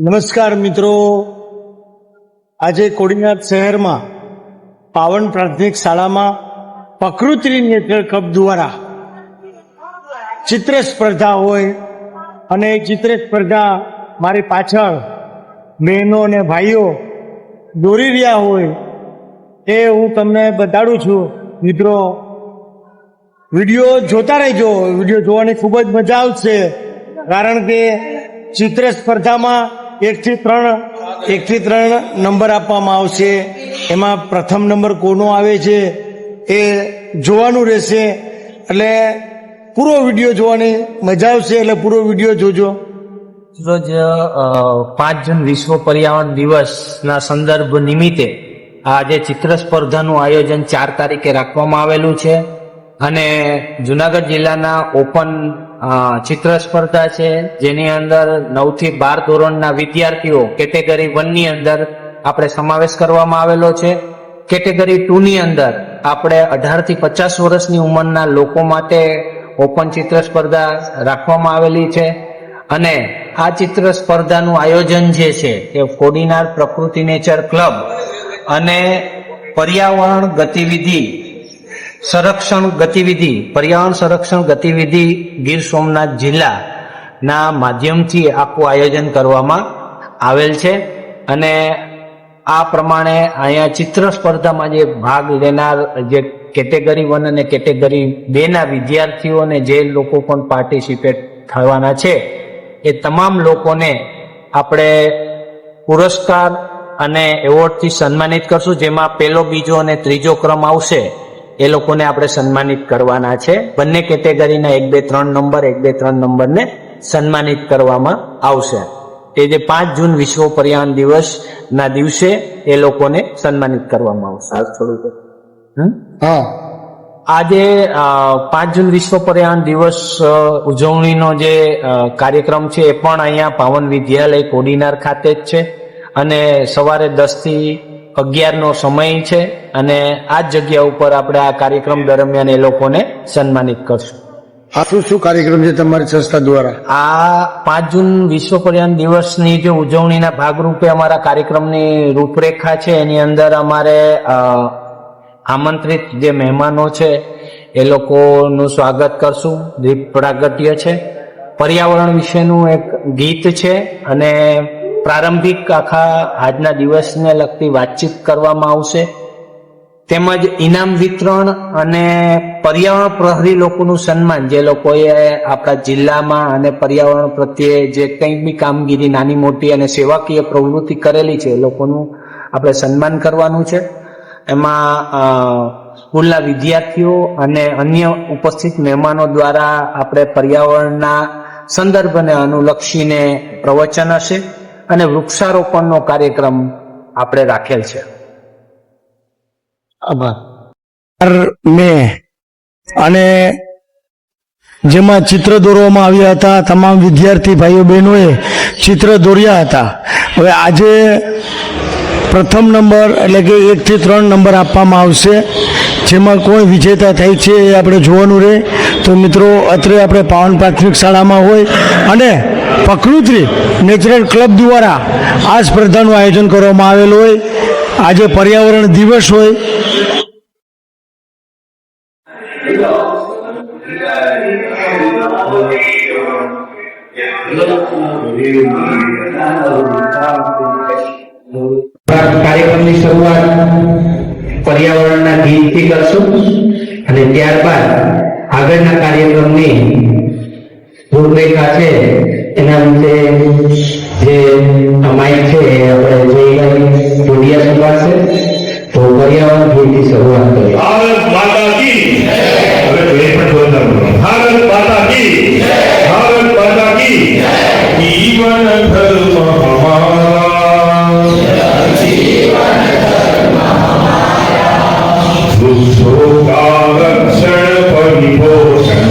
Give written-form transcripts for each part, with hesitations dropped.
નમસ્કાર મિત્રો, આજે કોડીનાથ શહેરમાં પાવન પ્રાથમિક શાળામાં પ્રકૃતિ નેચર ક્લબ દ્વારા ચિત્ર સ્પર્ધા હોય અને એ ચિત્ર સ્પર્ધા મારી પાછળ બહેનો અને ભાઈઓ દોરી રહ્યા હોય એ હું તમને બતાડું છું. મિત્રો, વિડીયો જોતા રહેજો. વિડીયો જોવાની ખૂબ જ મજા આવશે, કારણ કે ચિત્ર સ્પર્ધામાં 1 થી 3 નંબર આપવામાં આવશે. એમાં પ્રથમ નંબર કોનો આવે છે એ જોવાનું રહેશે. એટલે પૂરો વિડીયો જોવાની મજા આવશે, એટલે પૂરો વિડીયો જોજો. રોજ 5 જૂન વિશ્વ પર્યાવરણ દિવસના સંદર્ભ નિમિત્તે આજે ચિત્ર સ્પર્ધાનું આયોજન 4 તારીખે રાખવામાં આવેલું છે અને જુનાગઢ જિલ્લાના ઓપન ચિત્ર સ્પર્ધા છે, જેની અંદર 9 થી 12 ધોરણના વિદ્યાર્થીઓ કેટેગરી 1 ની અંદર આપણે સમાવેશ કરવામાં આવેલો છે. કેટેગરી 2 ની અંદર આપણે 18 થી 50 વર્ષની ઉંમરના લોકો માટે ઓપન ચિત્ર સ્પર્ધા રાખવામાં આવેલી છે અને આ ચિત્ર સ્પર્ધાનું આયોજન જે છે એ કોડીનાર પ્રકૃતિ નેચર ક્લબ અને પર્યાવરણ સંરક્ષણ ગતિવિધિ ગીર સોમનાથ જિલ્લાના માધ્યમથી આખું આયોજન કરવામાં આવેલ છે. અને આ પ્રમાણે અહીંયા ચિત્ર સ્પર્ધામાં જે ભાગ લેનાર જે કેટેગરી 1 અને કેટેગરી 2 ના વિદ્યાર્થીઓને જે લોકો પણ પાર્ટિસિપેટ થવાના છે એ તમામ લોકોને આપણે પુરસ્કાર અને એવોર્ડથી સન્માનિત કરશું, જેમાં પહેલો, બીજો અને ત્રીજો ક્રમ આવશે એ લોકોને આપણે સન્માનિત કરવાના છે. બંને કેટેગરીના 1, 2, 3 નંબર 1, 2, 3 નંબરને સન્માનિત કરવામાં આવશે. એ જે 5 જૂન વિશ્વ પર્યાવરણ દિવસના દિવસે એ લોકોને સન્માનિત કરવામાં આવશે. આજે 5 જૂન વિશ્વ પર્યાવરણ દિવસ ઉજવણીનો જે કાર્યક્રમ છે એ પણ અહીંયા પાવન વિદ્યાલય કોડીનાર ખાતે જ છે અને સવારે 10 થી 11 નો સમય છે અને આ જ જગ્યા ઉપર આપણે આ કાર્યક્રમ દરમિયાન એ લોકોને સન્માનિત કરશું. આ શું કાર્યક્રમ છે તમારી સંસ્થા દ્વારા? આ 5 જૂન વિશ્વ પર્યાવરણ દિવસની જે ઉજવણીના ભાગરૂપે અમારા કાર્યક્રમની રૂપરેખા છે એની અંદર અમારે આમંત્રિત જે મહેમાનો છે એ લોકોનું સ્વાગત કરશું. દીપ પ્રાગટ્ય છે, પર્યાવરણ વિશેનું એક ગીત છે અને પ્રારંભિક આખા આજના દિવસને લગતી વાતચીત કરવામાં આવશે. તેમજ ઇનામ વિતરણ અને પર્યાવરણ પ્રહરી લોકોનું સન્માન, જે લોકોએ આપણા જિલ્લામાં અને પર્યાવરણ પ્રત્યે જે કંઈ બી કામગીરી નાની મોટી અને સેવાકીય પ્રવૃત્તિ કરેલી છે એ લોકોનું આપણે સન્માન કરવાનું છે. એમાં સ્કૂલના વિદ્યાર્થીઓ અને અન્ય ઉપસ્થિત મહેમાનો દ્વારા આપણે પર્યાવરણના સંદર્ભને અનુલક્ષીને પ્રવચન હશે અને વૃક્ષારોપણનો કાર્યક્રમ આપણે રાખેલ છે. અને જેમાં ચિત્ર દોરવામાં આવ્યા હતા, તમામ વિદ્યાર્થી ભાઈઓ બહેનોએ ચિત્ર દોર્યા હતા. હવે આજે પ્રથમ નંબર એટલે કે 1 થી 3 નંબર આપવામાં આવશે, જેમાં કોણ વિજેતા થાય છે એ આપણે જોવાનું રહે. તો મિત્રો, અત્રે આપણે પાવન પ્રાથમિક શાળામાં હોય અને પ્રકૃતિ નેચરલ ક્લબ દ્વારા આ સ્પર્ધાનું આયોજન કરવામાં આવેલું હોય. આજે પર્યાવરણ દિવસ હોય. કાર્યક્રમની શરૂઆત પર્યાવરણના ગીતથી કરશું અને ત્યારબાદ આગળના કાર્યક્રમની રૂપરેખા છે એના વિશે જે માઇક છે એ આપણે જોઈ જોડિયા સંભાળશે. તો પર્યાવરણ ગીતથી શરૂઆત કરીએ. ભારત માતા કી જય. હવે પ્લે પણ જોરદાર બોલો. ભારત માતા કી જય. ભારત માતા કી જય. જીવન ધર્મ હમારા, જીવન ધર્મ હમારા, વૃક્ષો કા રક્ષણ પરિપોષણ,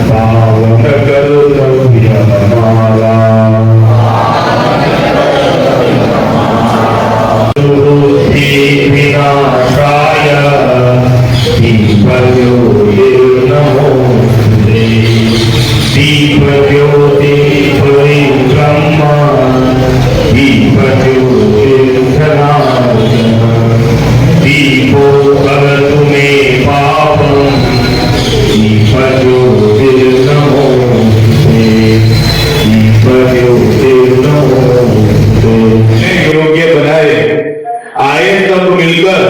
પાવન કર્તવ્ય હમારા, વિનાશાય વિપર્યો નમો. જ્યોતિ પરિબ્રહ્મ દીપો કરતુ મે પાપમ દીપજ્યોતિર્નમો योग्य बनाए आए सब मिलकर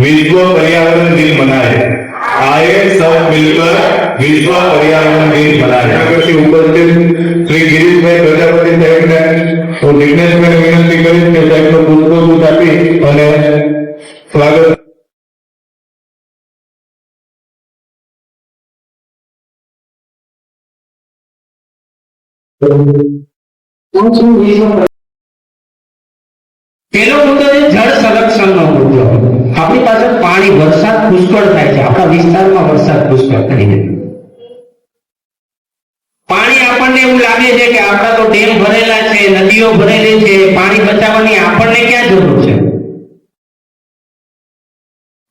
विश्व पर्यावरण दिन मनाए आए सब मिलकर विश्व पर्यावरण दिन मनाए उपस्थित श्री गिरीश भाई प्रजापति साहेब ने और जिग्नेश भाई विनंती करी के साहेब नो पुष्पगुच्छ आपी અને સ્વાગત પેલો મુદ્દો છે જળ સંરક્ષણનો મુદ્દો. આપણી પાસે પાણી વરસાદ પુષ્કળ થાય છે, આપણા વિસ્તારમાં વરસાદ પુષ્કળ થાય છે. પાણી આપણને એવું લાગે છે કે આપણા તો ડેમ ભરેલા છે, નદીઓ ભરેલી છે, પાણી બચાવવાની આપણને ક્યાં જરૂર છે?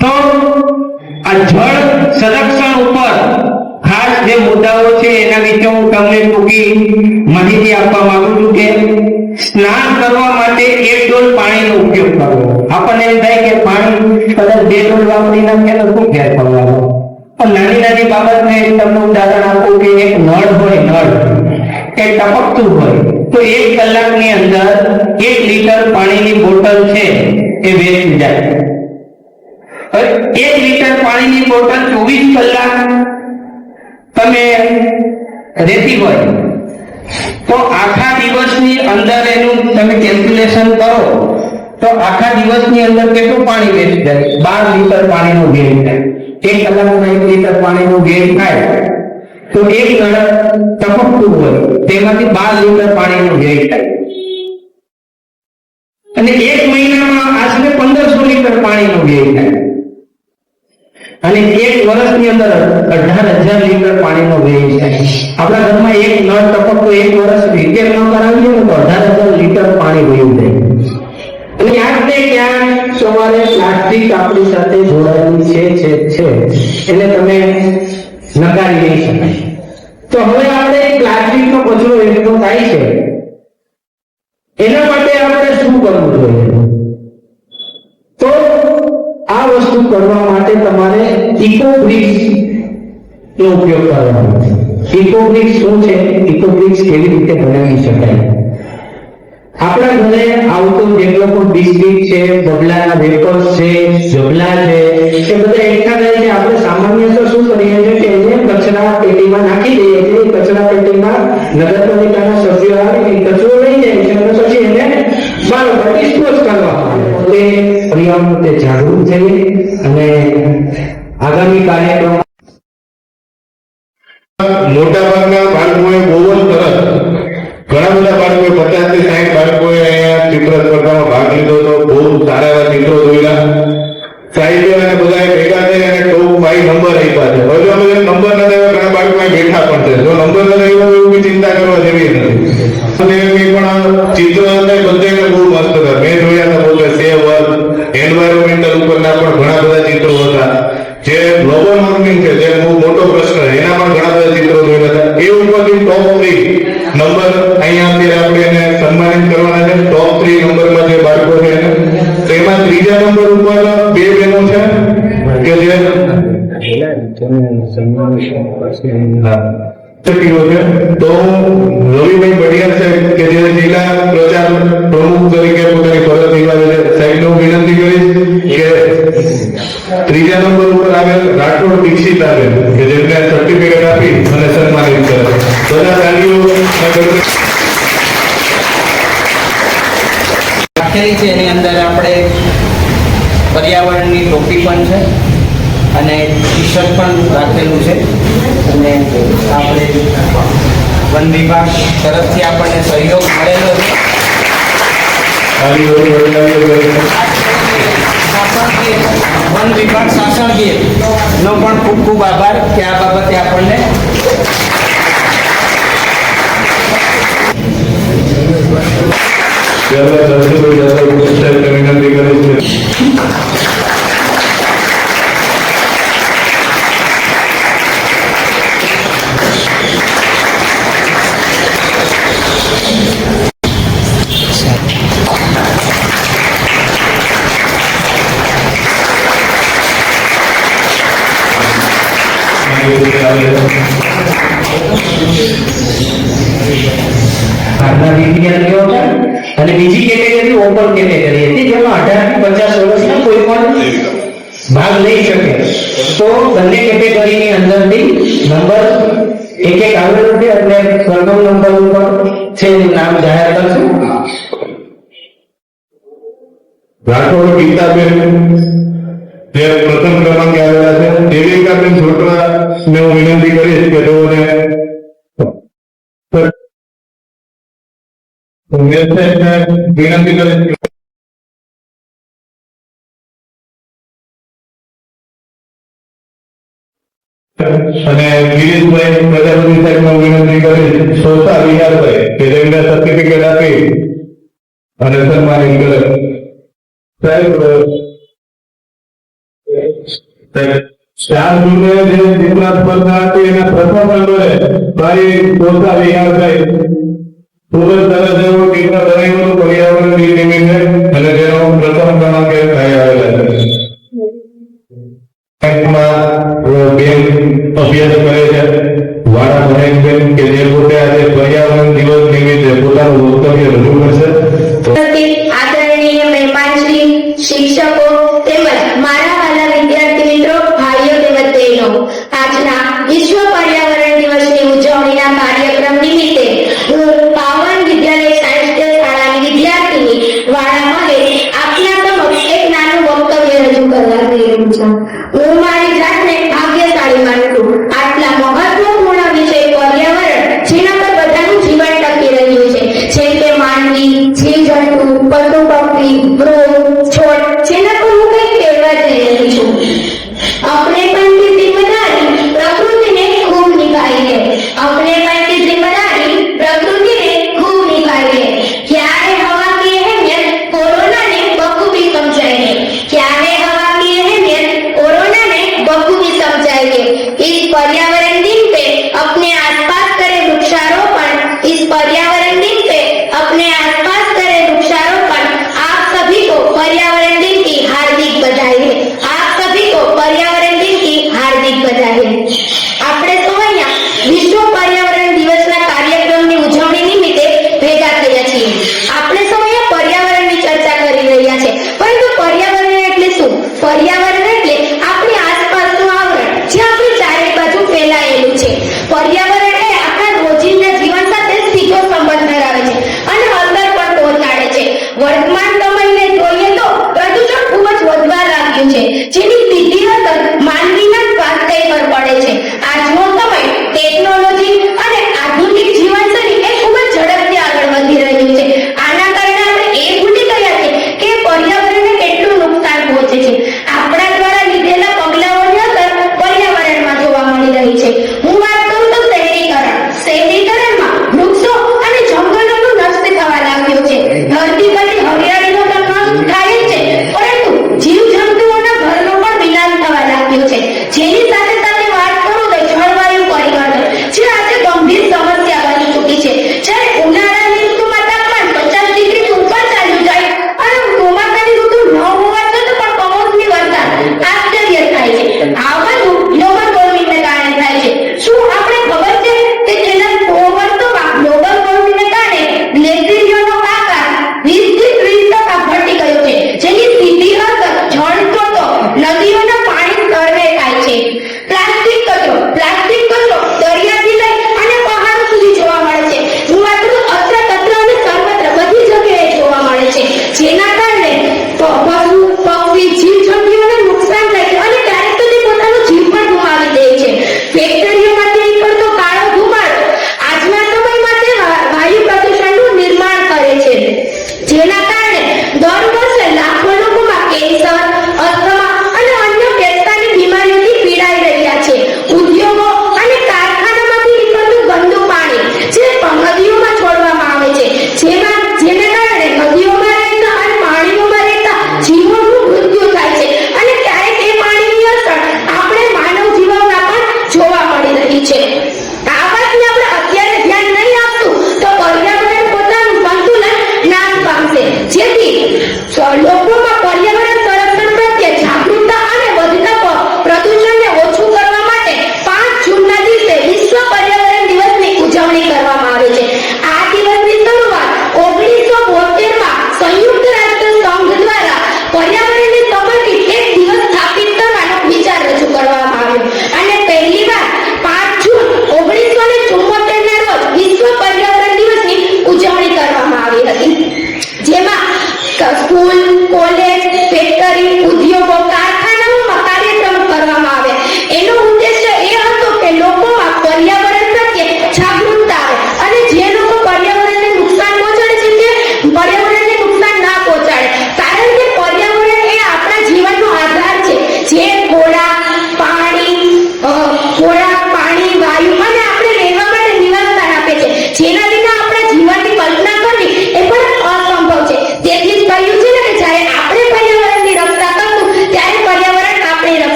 તો આ જળ સંરક્ષણ ઉપર ખાસ જે મુદ્દાઓ છે એના વિશે હું તમને ટૂંકી માહિતી આપવા માંગુ છું કે સ્નાન કરવા માટે 1 ડોલ પાણીનો ઉપયોગ કરવો. આપણને એમ થાય કે પાણી કદાચ 2 ડોલ વાપરી નાખીએ તો શું ફેર પડવાનો? પણ નાની નાની બાબતને તમને ઉદાહરણ આપું કે એક નળ હોય, નળ કે ટપકતું હોય તો 1 કલાકની અંદર 1 લીટર પાણીની બોટલ છે એ વેચી જાય. 1 લીટર પાણીની બોટલ 24 કલાક તમે રહેતી હોય તો આખા દિવસની અંદર એનું તમે કેલ્ક્યુલેશન કરો તો આખા દિવસની અંદર કેટલું પાણી વેસ્ટ જાય? 12 લીટર પાણીનો વ્યય થાય. 1 કલાકમાં 1 લીટર પાણીનો વ્યય થાય તો એક નળ ટપકતું હોય તેમાંથી 12 લીટર પાણીનો વ્યય થાય અને 1 મહિનામાં આશરે 1500 લીટર પાણીનો વ્યય થાય અને 1 વર્ષની અંદર 18,000 લીટર પાણીનો વ્યય થાય. આપણા ઘરમાં એક નળ ટપકતો 1 વર્ષ રિપેર ન કરાવીએ તો 18,000 લીટર પાણી વયું જાય. અને ક્યાંક ને ક્યાંક સવારે પ્લાસ્ટિક આપણી સાથે જોડાયેલી છે એને તમે નકારી નહીં શકાય. તો હવે આપણે પ્લાસ્ટિકનો કચરો એકઠો થાય છે એના માટે આપણે શું કરવું જોઈએ? તો આ વસ્તુ કરવા માટે તમારે ઇકોબ્રિક્સ નો ઉપયોગ કરવાનો છે. ઇકોબ્રિક્સ શું છે? ઇકોબ્રિક્સ કેવી રીતે બનાવી શકાય? આપણા ઘરે આવતો જેટલો પણ બિસ્કિટ છે, બબલાના વેફર્સ છે, જબલા છે, એ બધા એકઠા થાય છે. આપણે સામાન્ય તો શું કરીએ છીએ કે એને કચરા પેટીમાં નાખી દઈએ છીએ. કચરા પેટીમાં નગરપાલિકાના સભ્યો આવે એ કચરો લઈ જાય છે અને પછી એને બરાબર ડિસ્પોઝ કરવામાં આવે. તે પર્યાવરણ તે જાગૃત થઈએ અને આગામી કાર્યક્રમ મોટા ભાગના બાળકોએ બહુ જ સરસ ઘણા બધા બાળકોએ 50 થી 60 બાળકોએ અહીંયા ચિત્ર સ્પર્ધામાં ભાગ લીધો તો બહુ સારા એવા ચિત્રો દોર્યા. સાહિત્ય અને બધા ભેગા થઈ અને ટોપ 5 નંબર આપ્યા છે. હવે જો નંબર ન આવ્યા ઘણા બાળકો બેઠા પણ છે. જો નંબર ન આવ્યો એવું ચિંતા કરવા જેવી નથી. પણ ચિત્રો બધાને બહુ મસ્ત હતા. મેં જોયા હતા પોતે સેવ એન્વાયરમેન્ટલ ઉપરના પણ ઘણા બધા ચિત્રો હતા. જે ગ્લોબલ વોર્મિંગ છે જે બહુ મોટો પ્રશ્ન છે એના પણ ઘણા બધા ચિત્રો જોયા હતા. એ ઉપરથી ટોપ 3 નંબર અહીંયા અત્યારે આપણે એને સન્માનિત કરવાના છે. ટોપ 3 નંબરમાં જે બાળકો છે તેમાં 3જા નંબર ઉપર 2 બહેનો છે કે જે તો રવિભાઈ બડિયા છે કે જે જિલ્લા પ્રચાર પ્રમુખ તરીકે પોતાની ફરજ નિભાવે છે. સાહેબને હું વિનંતી કરીશ કે 3જા નંબર ઉપર આવેલ રાઠોડ દીક્ષિત આવે કે જેમને સર્ટિફિકેટ આપી અને સન્માનિત કરે. બધા તાળીઓ રાખેલી છે. એની અંદર આપણે પર્યાવરણની ટોપી પણ છે અને ટી-શર્ટ પણ રાખેલું છે અને આપણે વન વિભાગ તરફથી આપણને સહયોગ મળેલો છે. વન વિભાગ શાસન ગીર નો પણ ખૂબ ખૂબ આભાર કે આ બાબતે આપણને વિનંતી કરીશ. અને બીજી કેટેગરી ઓપન કેટેગરી હતી, જેમાં 18 થી 50 વર્ષના કોઈ પણ ભાગ લઈ શકે. તો બંને કેટેગરીની અંદરથી નંબર એક આવેલો છે, એટલે પ્રથમ નંબર ઉપર છે નામ જાહેર કરશું. રાઠોડ ગીતાબેન જે પ્રથમ ક્રમાંકે આવેલા છે. દેવિકાબેન છોટરા ને હું વિનંતી કરીશ કે તેઓને વિનંતી કરીશ અને ગિરીશભાઈ પ્રજાપતિ સાહેબ હું વિનંતી કરીશ સોસા વિહારભાઈ કે જેમને સર્ટિફિકેટ આપી અને સન્માનિત કરે. સાહેબ ચાર જૂને જે ચિત્રા સ્પર્ધા હતી એના પ્રથમ નંબરે ભાઈ સોસા વિહારભાઈ ખૂબ જ સરસ એવું ચિત્ર બનાવ્યું પર્યાવરણ દિન નિમિત્તે અને જેનો પ્રથમ ક્રમાંકે આવેલા છે. બેન અભ્યાસ કરે છે વાળા મહેશબેન કે જે પોતે આજે પર્યાવરણ દિવસ નિમિત્તે પોતાનું વક્તવ્ય રજૂ કરશે. આદરણીય મહેમાનશ્રી, શિક્ષકો તેમજ મારા વાલા વિદ્યાર્થી મિત્રો, ભાઈઓ તેમજ બહેનો, આજના વિશ્વ પર્યાવરણ દિવસની ઉજવણીના કાર્યક્રમ નિમિત્તે હું પાવન વિદ્યાલય સાહિત્ય શાળાની વિદ્યાર્થીની વાળા મહેશ આપના સમક્ષ એક નાનું વક્તવ્ય રજૂ કરવા જઈ રહી છું. હું મારી જાતને ભાગ્યશાળી માનું છું. આટલા મહત્વપૂર્ણ વિષય પર્યાવરણ જેના પર બધાનું જીવન ટકી રહ્યું છે, જેમ કે માનવી, જીવજંતુ,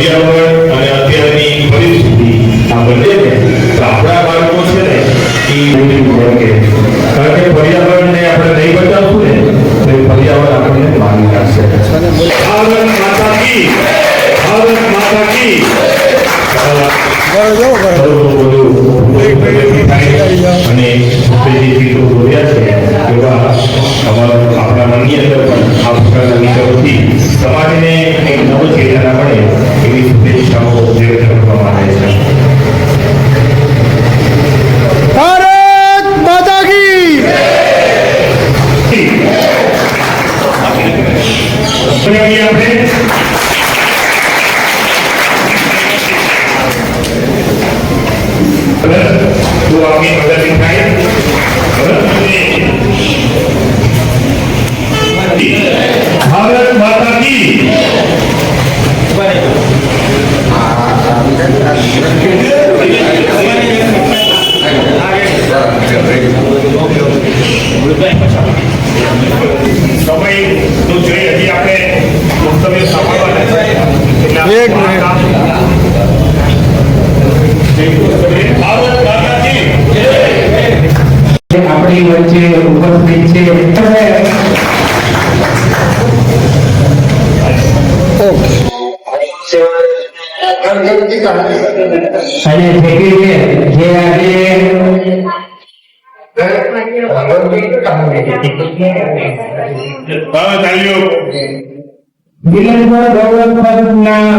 પર્યાવરણ અને અત્યારની પરિસ્થિતિ આ બંનેને તો આપણા બાળકો છે ને એ મોટી ભૂમિકા છે. કારણ કે પર્યાવરણને આપણે નહીં બચાવશું ને તો એ પર્યાવરણ આપણને મારી નાખશે. ભારત માતા કી અને જે ગીતો બોલ્યા છે એવા આપણા મનની અંદર પણ આ પ્રકારના ગીતોથી સમાજને એક નવો ચેતના મળે એવી શુભેચ્છાઓ વ્યક્ત કરવામાં આવે છે. ભારત માતા કી આપણે તો આપની મદદની થાય ભારત માતા કી સમયનું જોઈ હજી આપણે વક્તવ્ય સાંભળવાના છે. એક મિનિટ. ભારત માતા કી આપણી વચ્ચે ઉપસ્થિત છે અને જેકી છે જે આજે તાલીઓ વિલંબન ગૌરવના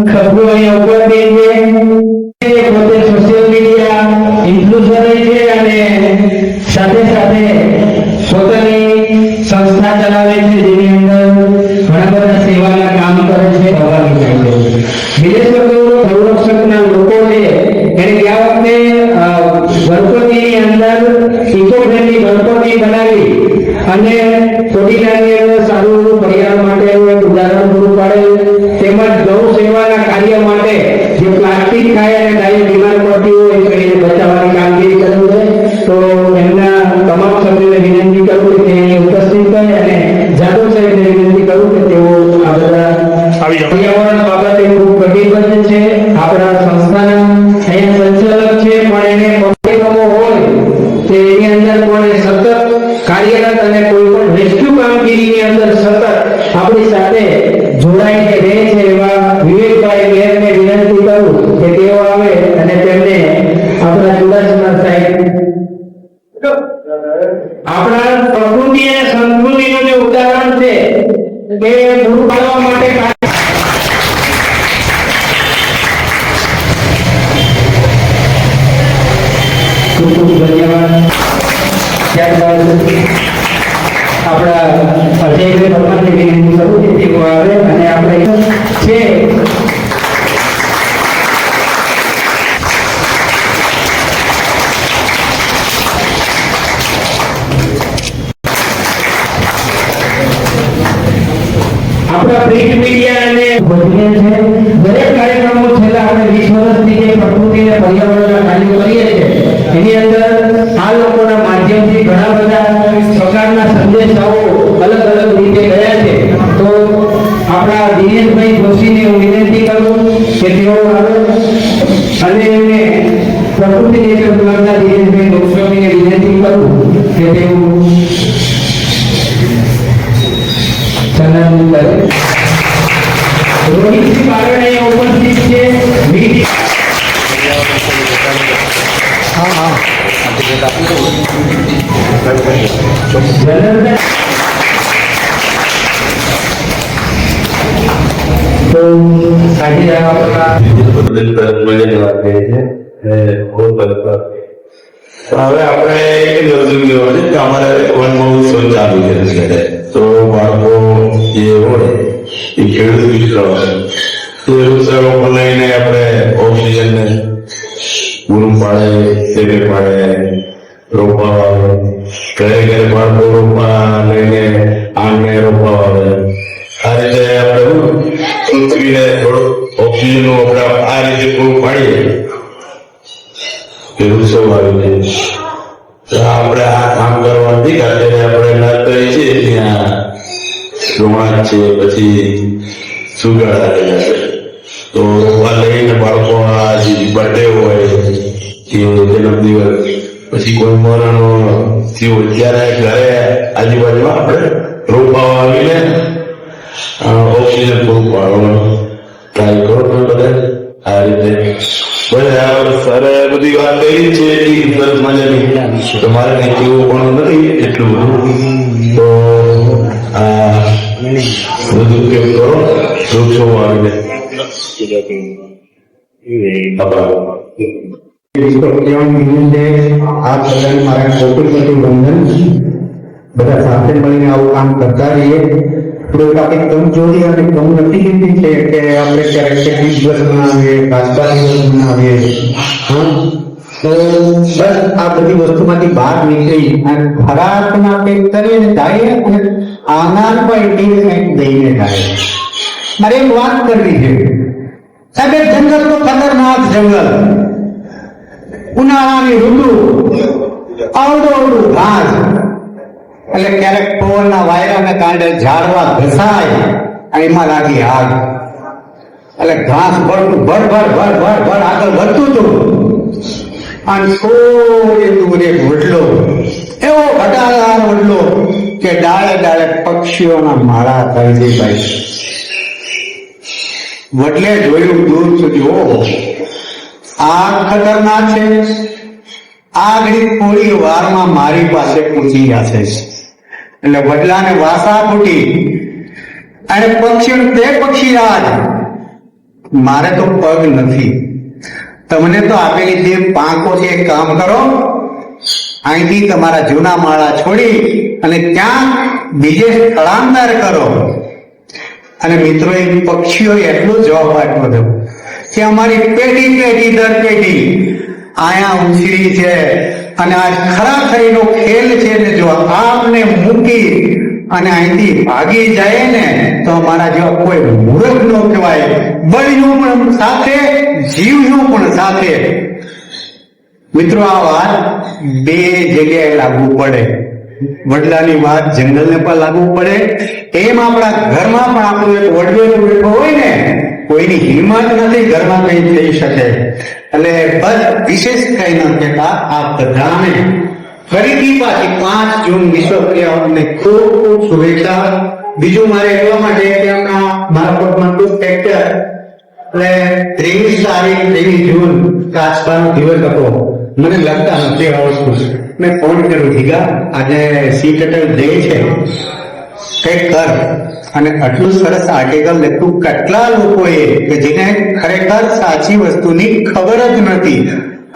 ખબરો અહીંયા ઉપસ્થિત છે. પોતે સોશિયલ મીડિયા ઇન્ફ્લુએન્સર છે અને સાથે સાથે પોતાની સંસ્થા ચલાવે છે જેની અંદર ઘણા બધા સેવાના કામ કરે છે. વિદેશમાં ગૌરક્ષકના લોકો છે એને ગયા વખતે ગણપતિની અંદર ઇકો ફ્રેન્ડલી ગણપતિ બનાવી અને ચોટીલાની અંદર સારું પર્યાવરણ માટે એક ઉદાહરણ પૂરું પાડે તેમજ ગૌ સેવાના કાર્ય માટે જે પ્લાસ્ટિક ખાય અને ગાયો બીમાર પડતી હોય એને બચાવવાની કામગીરી કરવું છે. તો એમના તમામ સભ્યોને વિનંતી કરું કે તે ઉપસ્થિત થાય અને જાદવ સાહેબને વિનંતી કરું કે તેઓ આ બધા પર્યાવરણ બાબતે ખૂબ કટિબદ્ધ છે. આપણા સંસ્થાના અહીંયા સંચાલક છે પણ એને કાર્યક્રમો હોય તો એની અંદર પણ સતત કાર્યરત અને કોઈ પણ રેસ્ક્યુ કામગીરીની અંદર સતત આપણી સાથે જોડાઈને રહે છે એવા વિવેકભાઈ મેયરને વિનંતી કરું કે તેઓ આવે અને તેમને આપણા ચુડાસમા સાહેબ આપણા પ્રકૃતિ અને સંસ્કૃતિનું જે ઉદાહરણ છે તે પૂરું પાડવા માટે ખૂબ ખૂબ ધન્યવાદ. ત્યારબાદ આપણા અજયભાઈ ભગવાનને વિનંતી કરું કે તેઓ આવે અને આપણે છે આપણા પ્રિન્ટ મીડિયા અને વધીએ છે. દરેક કાર્યક્રમો છેલ્લા આપણે 20 વર્ષથી જે પ્રકૃતિ અને પર્યાવરણના કાર્યો કરીએ છીએ એની અંદર આ લોકોના માધ્યમથી ઘણા બધા પ્રકારના સંદેશાઓ અલગ અલગ રીતે ગયા છે. તો આપણા દિનેશભાઈ જોશીને હું વિનંતી કરું કે તેઓ આવે અને એમને પ્રકૃતિ નેચર ક્લબના દિનેશભાઈ ગોસ્વામીને વિનંતી કરું કે તેઓ ચંદન કરે. રોહિતજી બારણે ઉપસ્થિત છે. તો આજે આપણા મજાની વાત કરી છે બહુ સરસ વાત. હવે આપણે એક વસ્તુ કહેવાનું છે કે અમારે વન મહોત્સવ ચાલુ છે અત્યારે. તો બાળકો જે હોય એ ખેડૂત મિત્ર એ વૃક્ષારોપણ લઈને આપણે ઓક્સિજનને પૂરું પાડે તેને પાડે રોપવા આવે. ઘરે ઘરે બાળકો રોપવા લઈને આંગણે રોપવા આવે. આ રીતે આપણે પૃથ્વીને થોડું ઓક્સિજનનું આપણે આ રીતે પૂરું પાડીએ એવું સૌ આવી જાય. આપણે આ કામ કરવાથી અત્યારે આપણે નર્સરી છે ત્યાં ડોણા છે પછી સુગાડા રહેલા છે તો આ લઈને બાળકો આ જે બર્થડે હોય કે જન્મદિવસ પછી કોઈ મરણ થયું ત્યારે ઘરે આજુબાજુમાં આપણે રોપવા આવીને ઓક્સિજન પૂરું પાડવાનું ટ્રાય કરો તમે બધા આ રીતે. સરે બધી વાત કરી છે એ સરસ મજાની, તમારે કઈ કેવું પણ નથી એટલું બધું. તો આ બધું કેમ કરો વૃક્ષો આવીને આ બધાને મારા કોટી વંદન. બધા સાથે મળીને આવું કામ કરતા રહીએ. થોડુંક આપણી કમજોરી અને કમનસીબી છે કે આપણે ક્યારેક દિવસ બનાવીએ, કાચબા દિવસ બનાવીએ. તો બસ આ બધી વસ્તુમાંથી બહાર નીકળી અને ખરાબના પેક કરીને જાય અને આનાર પર કંઈક દઈને જાય. મારે એક વાત કરવી છે સાહેબ. જંગલ તો ખતરનાક જંગલ. ઉનાળાની ઋતુ, અવડું ઘાસ, એટલે ક્યારેક પવનના વાયરાને કારણે ઝાડવા ઘસાય અને એમાં લાગી આગ. એટલે ઘાસ ભરતું ભર આગળ વધતું હતું અને થોડે દૂર એક વડલો, એવો ઘટાદાર વડલો કે ડાળે ડાળે પક્ષીઓના માળા કરી દે. ભાઈ વડલે જોયું દૂર સુધી, ઓહો આગ ખતરનાક છે. આગની થોડી વારમાં મારી પાસે પૂછી જશે. એટલે વડલાને વાસા ફૂટી અને પક્ષી તે પક્ષીરાજ, મારે તો પગ નથી, તમને તો આપેલી જે પાંખો છે એક કામ કરો, અહીંથી તમારા જૂના માળા છોડી અને ત્યાં બીજે સ્થળાંતર કરો. અને મિત્રો એ પક્ષીઓ એટલું જવાબ આપ્યો હતો કે અમારી પેઢી દર પેઢી આયા ઉછરી છે અને આ ખરાખરીનો ખેલ છે ને જો આપને મૂકી અને અહીંથી ભાગી જાય ને તો અમારા જેવા કોઈ મૂર્ખ ન કહેવાય. બળ્યું પણ સાથે, જીવ્યું પણ સાથે. મિત્રો આ વાત બે જગ્યાએ લાગુ પડે. વડલાની વાત જંગલને પણ લાગુ પડે, એમ આપણા ઘરમાં પણ આપણું એક વડવેલું બેઠો હોય ને, કોઈની હિંમત નથી ઘરમાં કઈ થઈ શકે. એટલે બસ વિશેષ કઈ ન કહેતા આ બધાને ફરીથી પાછી 5 જૂન વિશ્વ પર્યાવરણને ખૂબ ખૂબ શુભેચ્છા. બીજું મારે કહેવા માટે કે મારા પગમાં ટુ ફ્રેક્ચર, એટલે 23 તારીખ 23 જૂન કાચબાનો દિવસ હતો. મને લગતા નથી આવડતું. મેં ફોન કર્યો, ભીગા આજે સીટેટલ ડે છે, કંઈક કર. અને આટલું સરસ આર્ટિકલ લખ્યું કેટલા લોકોએ કે જેને ખરેખર સાચી વસ્તુની ખબર જ નથી.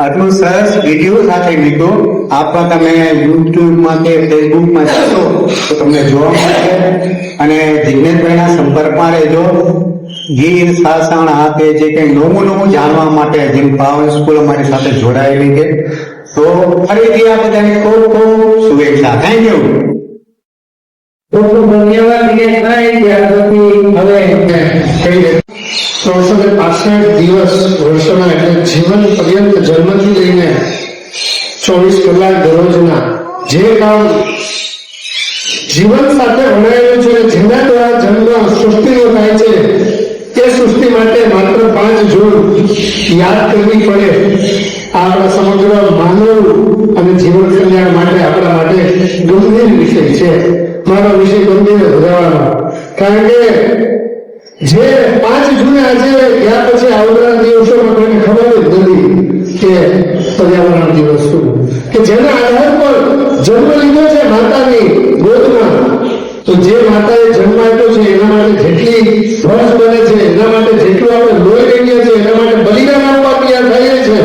આટલું સરસ વિડીયો સાથે લીધો. આપવા તમે યુટ્યુબમાં કે ફેસબુકમાં જશો તો તમને જોવા મળશે. અને જિજ્ઞેશભાઈના સંપર્કમાં રહેજો. ગીર, સાસણ, આ તે જે કંઈ નવું જાણવા માટે જેમ પાવન સ્કૂલ અમારી સાથે જોડાયેલી છે. તો ફરીથી આ બધાને ખૂબ ખૂબ શુભેચ્છા. Thank you. ધન્યવાદ દિનેશભાઈ. ત્યાર પછી હવે 365 દિવસ વર્ષોના, એટલે જીવન પર્યંત જન્મથી લઈને 24 કલાક દરરોજના જે કામ જીવન સાથે વણાયેલું છે, જેના દ્વારા જન્મ સૃષ્ટિનો થાય છે, તે સૃષ્ટિ માટે માત્ર 5 જૂન યાદ કરવી પડે. આપણા સમગ્ર માનવ અને જીવન કલ્યાણ માટે આપણા માટે ગંભીર વિષય છે. મારો વિષય ગંભીર વધારવાનો, કારણ કે જે 5 જૂને આજે ગયા પછી આવનારા દિવસોમાં કોઈને ખબર જ નથી કે પર્યાવરણ દિવસ શું, કે જેના આધાર પર જન્મ લીધો છે માતાની ગોદમાં. તો જે માતાએ જન્મ આપ્યો છે એના માટે જેટલી ફરજ બને છે, એના માટે જેટલું આપણે લોહી લઈએ છીએ, એના માટે બલિદાન આપવા તૈયાર થઈએ છે.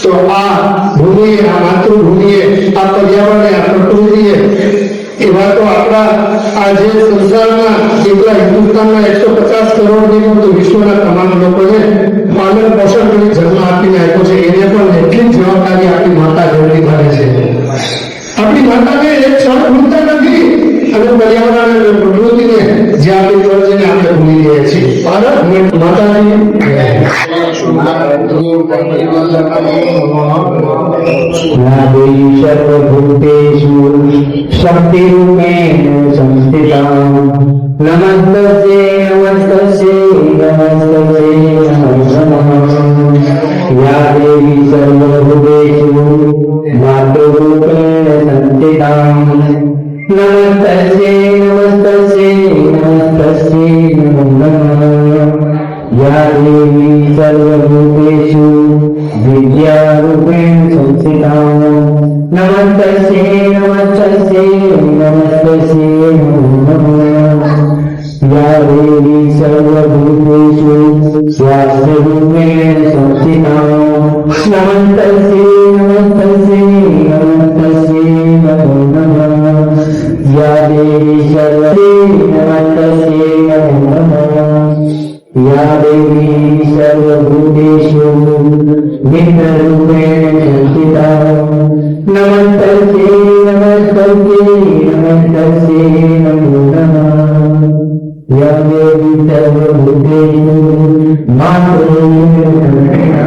તો આ ભૂમિએ, આ માતૃભૂમિએ, આ પર્યાવરણે, આ પ્રકૃતિએ, એવા તો આપણા આ જે સંસારના એટલા હિન્દુસ્તાનના 150 કરોડની તો વિશ્વના તમામ લોકોને પાલન પોષણ કરી જન્મ આપીને આપ્યો છે. એને પણ એટલી જ જવાબદારી આપણી માતા જેવડી ભરે છે. આપણી માતાને એક ક્ષણ ભૂલતા નથી અને પર્યાવરણ અને પ્રકૃતિને જે આપણી ફરજ છે આપણે ભૂલી રહ્યા છીએ. ભારત માતાજી સર્વભૂતેષુ શક્તિરૂપેણ સંસ્થિતા. નમસ્તે નમસ્તે નમસ્તે देवी सर्वभूतेषु विद्यारूपेण संस्थिता नमस्तस्यै नमस्तस्यै नमस्तस्यै नमो नमः या देवी सर्वभूतेषु स्वास्थ्यरूपेण संस्थिता नमस्तस्यै नमस्तस्यै नमस्तस्यै नमो नमः या देवी नमस्तस्यै नमो नमः या देवी सर्वभूतेषु नित्यरूपेण संस्थिता नमस्तस्यै नमस्तस्यै नमस्तस्यै नमो नमः या देवी सर्वभूतेषु मातृरूपेण संस्थिता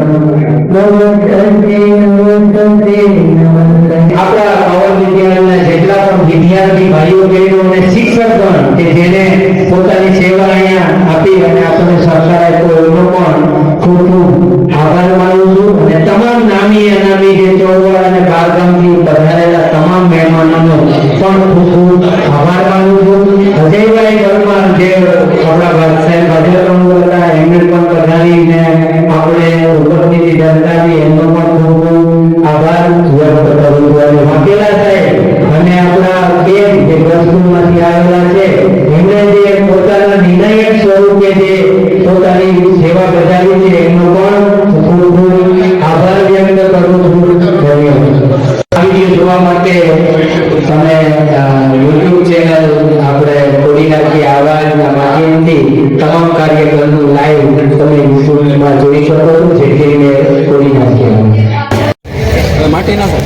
नमस्तस्यै नमस्तस्यै नमस्तस्यै આપણા પાવન વિદ્યાલયના જેટલા પણ વિદ્યાર્થી ભાઈઓ બહેનો અને શિક્ષકગણ કે જેને પોતાની સેવા અહીંયા આપી અને આપણને સહકાર આપ્યો એનો પણ ખૂબ ખૂબ આભાર માનું છું અને તમામ નામી અનામી જે ચોરવાડ અને બહારગામથી પધારેલા તમામ મહેમાનોનો પણ ખૂબ ખૂબ આભાર માનું છું અજયભાઈ પરમાર જે આપણા સાહેબ ભાજપનું હતા એમને પણ પધારીને આપણે ઉપસ્થિતિ દર્શાવી એમનો પણ ખૂબ ખૂબ આભાર વ્યક્ત કરું છું અને વાઘેલા સાહેબ અને આપણા બેન જે વસ્તુમાંથી આવેલા છે એમણે જે પોતાના નિર્ણાયક સ્વરૂપે જે પોતાની સેવા બજાવી છે એમનો પણ ખૂબ ખૂબ આભાર વ્યક્ત કરું છું ધન્યવાદ વિડીયો જોવા માટે તમે યુટ્યુબ ચેનલ આપણે ખોલી નાખી આવાજના માધ્યમથી તમામ કાર્યક્રમનું લાઈવ તમે યુટ્યુબમાં જોઈ શકો છો જેથી કરીને ખોલી નાખી માટી નાખો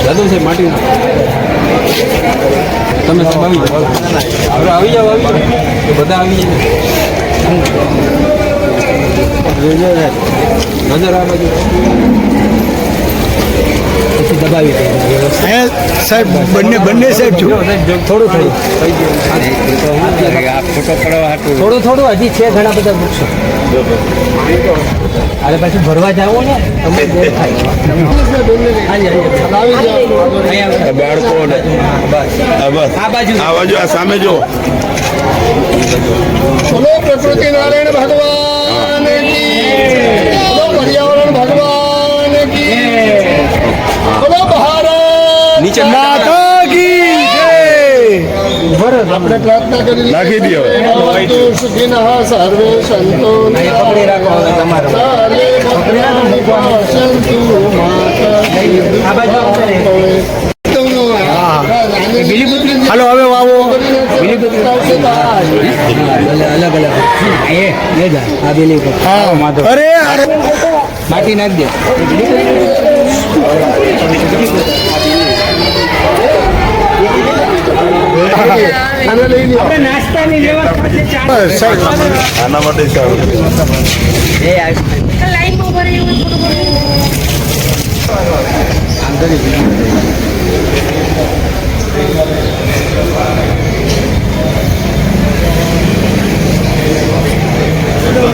દાદુ છે માટી નાખો તમે સબ આવી જાઓ હવે આવી જાઓ તો બધા આવી જાય નજર આ બાજુ પછી દબાવી સાહેબ બંને સાહેબ જો થોડું થોડું થોડું હજી છે ઘણા બધા વૃક્ષો અરે પછી ભરવા જાઓ ને તમે બોર થાય આ બાજુ આ સામે જો બોલો પ્રકૃતિ નારાયણ ભગવાન કી બોલો પર્યાવરણ ભગવાન કી બોલો ભારત નીચે માતા કી જય આપણે પ્રાર્થના કરી નાખી દે હવે. સુખિનઃ સર્વે સંતો પકડી રાખો હવે તમારો સંતુ આ બાજુ આવશે ને. હાલો હવે વાવો અલગ અલગ એ જા આ બેલી પર અરે અરે માટી નાખ દે નાસ્તાની વ્યવસ્થા આના માટે સારું લાઈનમાં ભરે એવું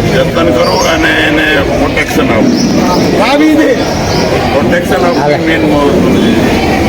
જતન કરો અને એને પ્રોટેક્શન આપો વાવી દે પ્રોટેક્શન આપવું મેન મહત્વનું છે